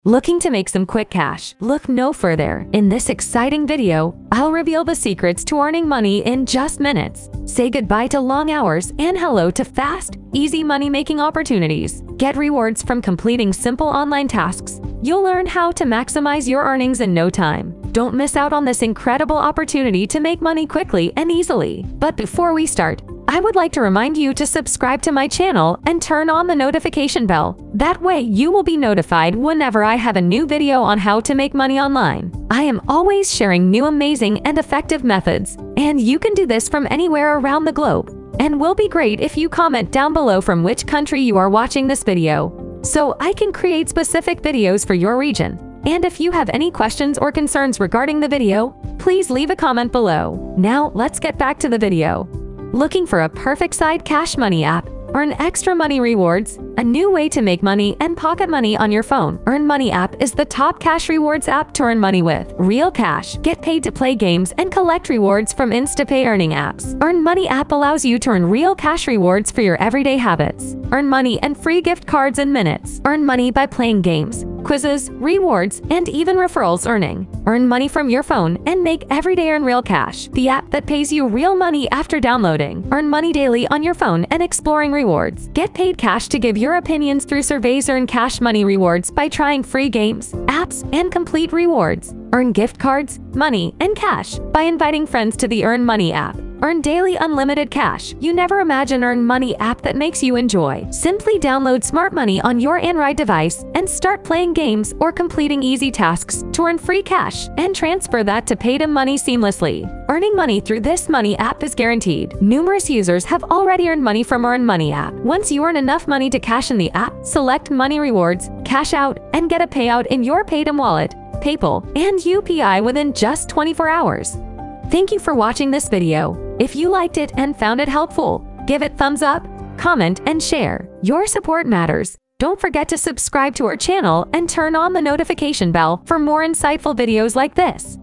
Looking to make some quick cash? Look no further. In this exciting video, I'll reveal the secrets to earning money in just minutes. Say goodbye to long hours and hello to fast, easy money-making opportunities. Get rewards from completing simple online tasks. You'll learn how to maximize your earnings in no time. Don't miss out on this incredible opportunity to make money quickly and easily. But before we start, I would like to remind you to subscribe to my channel and turn on the notification bell. That way, you will be notified whenever I have a new video on how to make money online. I am always sharing new amazing and effective methods, and you can do this from anywhere around the globe. And will be great if you comment down below from which country you are watching this video, so I can create specific videos for your region. And if you have any questions or concerns regarding the video, please leave a comment below. Now, let's get back to the video. Looking for a perfect side cash money app? Earn extra money rewards, a new way to make money and pocket money on your phone. Earn Money app is the top cash rewards app to earn money with. Real cash. Get paid to play games and collect rewards from InstaPay earning apps. Earn Money app allows you to earn real cash rewards for your everyday habits. Earn money and free gift cards in minutes. Earn money by playing games, quizzes, rewards, and even referrals earning. Earn money from your phone and make everyday earn real cash, the app that pays you real money after downloading. Earn money daily on your phone and exploring rewards. Get paid cash to give your opinions through surveys. Earn cash money rewards by trying free games, apps, and complete rewards. Earn gift cards, money, and cash by inviting friends to the Earn Money app. Earn daily unlimited cash. You never imagine Earn Money app that makes you enjoy. Simply download Smart Money on your Android device and start playing games or completing easy tasks to earn free cash and transfer that to paid money seamlessly. Earning money through this Money app is guaranteed. Numerous users have already earned money from Earn Money app. Once you earn enough money to cash in the app, select Money Rewards, cash out, and get a payout in your Paytm wallet, PayPal, and UPI within just 24 hours. Thank you for watching this video. If you liked it and found it helpful, give it thumbs up, comment, and share. Your support matters. Don't forget to subscribe to our channel and turn on the notification bell for more insightful videos like this.